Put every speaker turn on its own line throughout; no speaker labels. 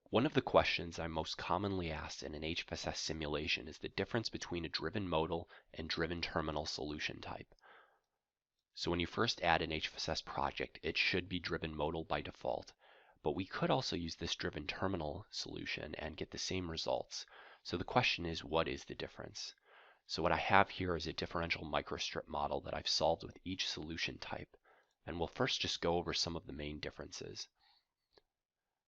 One of the questions I'm most commonly asked in an HFSS simulation is the difference between a driven modal and driven terminal solution type. So when you first add an HFSS project, it should be driven modal by default, but we could also use this driven terminal solution and get the same results. So the question is, what is the difference? So what I have here is a differential microstrip model that I've solved with each solution type, and we'll first just go over some of the main differences.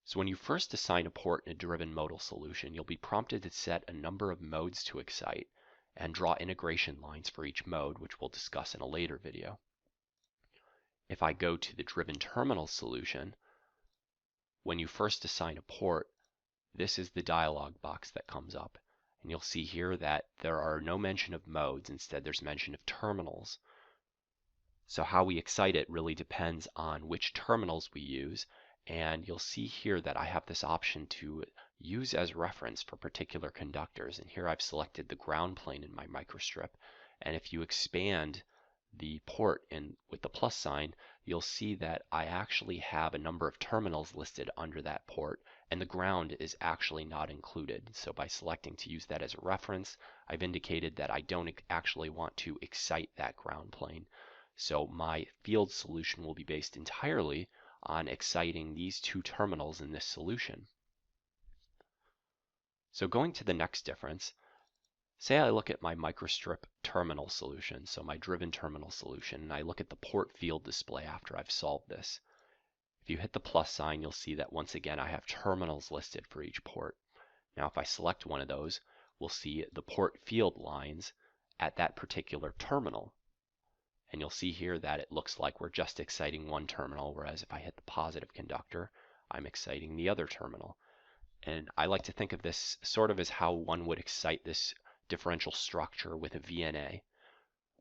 So when you first assign a port in a driven modal solution, you'll be prompted to set a number of modes to excite and draw integration lines for each mode, which we'll discuss in a later video. If I go to the driven terminal solution, when you first assign a port, this is the dialog box that comes up. And you'll see here that there are no mention of modes, instead there's mention of terminals. So how we excite it really depends on which terminals we use. And you'll see here that I have this option to use as reference for particular conductors. And here I've selected the ground plane in my microstrip. And if you expand the port with the plus sign, you'll see that I actually have a number of terminals listed under that port, and the ground is actually not included. So by selecting to use that as a reference, I've indicated that I don't actually want to excite that ground plane. So my field solution will be based entirely on exciting these two terminals in this solution. So going to the next difference, say I look at my microstrip terminal solution, so my driven terminal solution, and I look at the port field display after I've solved this. If you hit the plus sign, you'll see that once again I have terminals listed for each port. Now if I select one of those, we'll see the port field lines at that particular terminal. And you'll see here that it looks like we're just exciting one terminal, whereas if I hit the positive conductor, I'm exciting the other terminal. And I like to think of this sort of as how one would excite this differential structure with a VNA.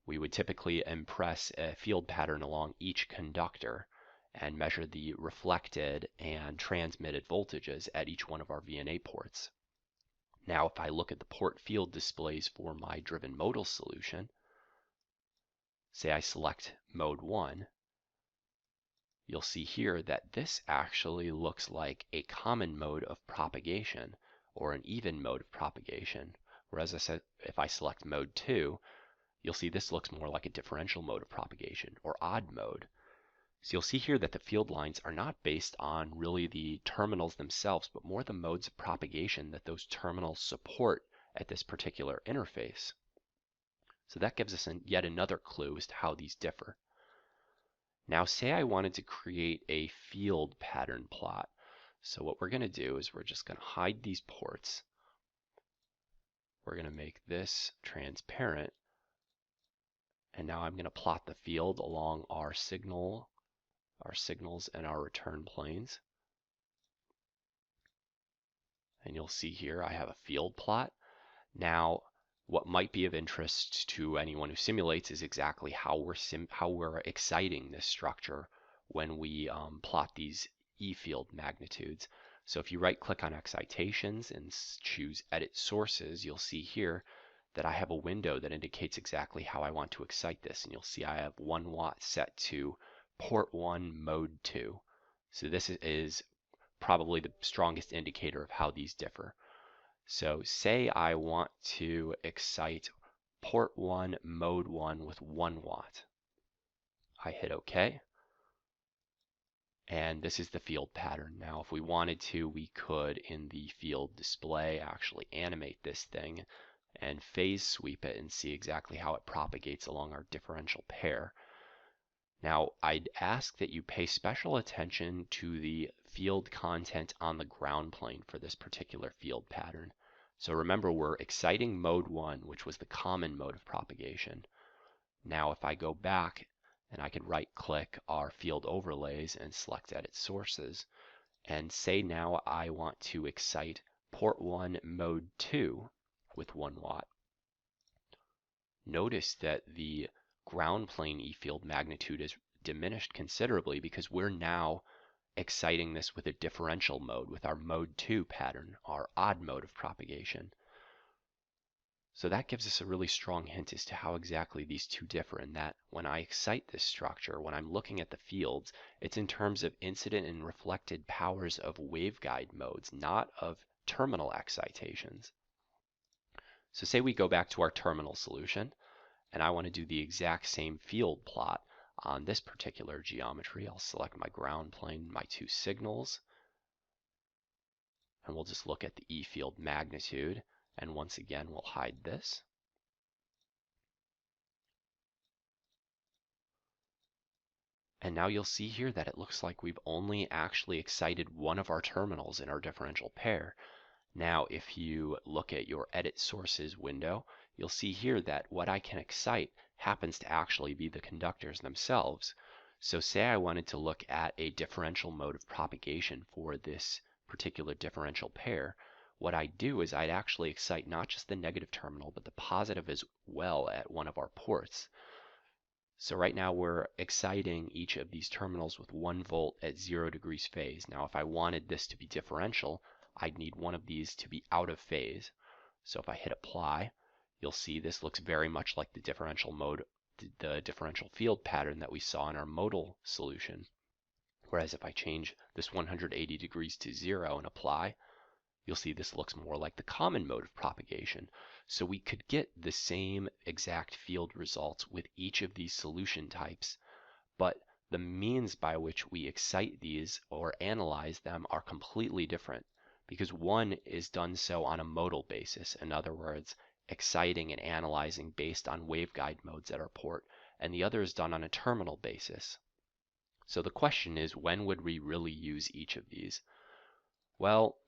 We would typically impress a field pattern along each conductor and measure the reflected and transmitted voltages at each one of our VNA ports. Now if I look at the port field displays for my driven modal solution, say I select mode 1, you'll see here that this actually looks like a common mode of propagation or an even mode of propagation. Whereas if I select mode 2, you'll see this looks more like a differential mode of propagation or odd mode. So you'll see here that the field lines are not based on really the terminals themselves, but more the modes of propagation that those terminals support at this particular interface. So that gives us yet another clue as to how these differ. Now say I wanted to create a field pattern plot. So what we're going to do is we're just going to hide these ports. We're going to make this transparent. And now I'm going to plot the field along our signals and our return planes. And you'll see here I have a field plot. Now what might be of interest to anyone who simulates is exactly how we're exciting this structure when we plot these E-field magnitudes. So if you right-click on Excitations and choose Edit Sources, you'll see here that I have a window that indicates exactly how I want to excite this. And you'll see I have 1 watt set to port 1 mode 2. So this is probably the strongest indicator of how these differ. So say I want to excite port 1 mode 1 with 1 watt. I hit OK. And this is the field pattern. Now if we wanted to, we could in the field display actually animate this thing and phase sweep it and see exactly how it propagates along our differential pair. Now I'd ask that you pay special attention to the field content on the ground plane for this particular field pattern. So remember, we're exciting mode 1, which was the common mode of propagation. Now if I go back and I could right click our field overlays and select Edit Sources and say now I want to excite port 1 mode 2 with 1 watt. Notice that the ground plane E-field magnitude is diminished considerably because we're now exciting this with a differential mode, with our mode 2 pattern, our odd mode of propagation. So that gives us a really strong hint as to how exactly these two differ, in that when I excite this structure, when I'm looking at the fields, it's in terms of incident and reflected powers of waveguide modes, not of terminal excitations. So say we go back to our terminal solution, and I want to do the exact same field plot on this particular geometry. I'll select my ground plane, my two signals, and we'll just look at the E field magnitude. And once again, we'll hide this. And now you'll see here that it looks like we've only actually excited one of our terminals in our differential pair. Now, if you look at your Edit Sources window, you'll see here that what I can excite happens to actually be the conductors themselves. So say I wanted to look at a differential mode of propagation for this particular differential pair, what I'd do is I'd actually excite not just the negative terminal, but the positive as well at one of our ports. So right now we're exciting each of these terminals with 1 volt at 0 degrees phase. Now if I wanted this to be differential, I'd need one of these to be out of phase. So if I hit apply, you'll see this looks very much like the differential mode, the differential field pattern that we saw in our modal solution. Whereas if I change this 180 degrees to 0 and apply, you'll see this looks more like the common mode of propagation. So we could get the same exact field results with each of these solution types, but the means by which we excite these or analyze them are completely different, because one is done so on a modal basis, in other words, exciting and analyzing based on waveguide modes at our port, and the other is done on a terminal basis. So the question is, when would we really use each of these? Well,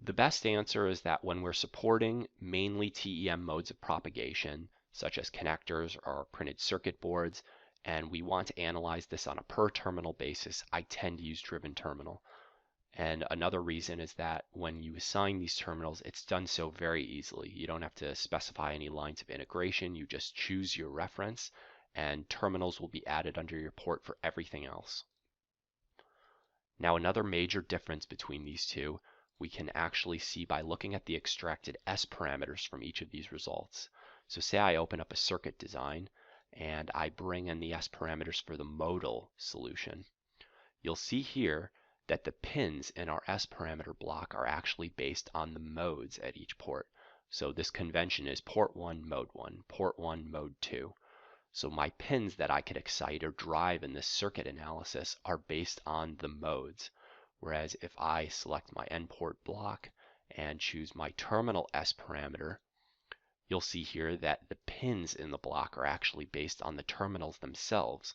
the best answer is that when we're supporting mainly TEM modes of propagation, such as connectors or printed circuit boards, and we want to analyze this on a per terminal basis, I tend to use driven terminal. And another reason is that when you assign these terminals, it's done so very easily. You don't have to specify any lines of integration. You just choose your reference, and terminals will be added under your port for everything else. Now, another major difference between these two we can actually see by looking at the extracted S parameters from each of these results. So say I open up a circuit design and I bring in the S parameters for the modal solution. You'll see here that the pins in our S parameter block are actually based on the modes at each port. So this convention is port 1, mode 1, port 1, mode 2. So my pins that I could excite or drive in this circuit analysis are based on the modes. Whereas if I select my N port block and choose my terminal S parameter, you'll see here that the pins in the block are actually based on the terminals themselves.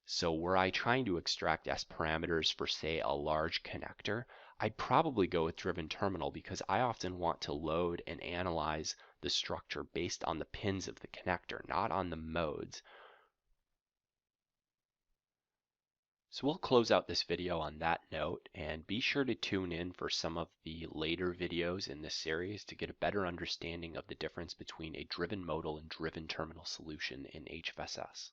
So were I trying to extract S parameters for, say, a large connector, I'd probably go with driven terminal, because I often want to load and analyze the structure based on the pins of the connector, not on the modes. So we'll close out this video on that note, and be sure to tune in for some of the later videos in this series to get a better understanding of the difference between a driven modal and driven terminal solution in HFSS.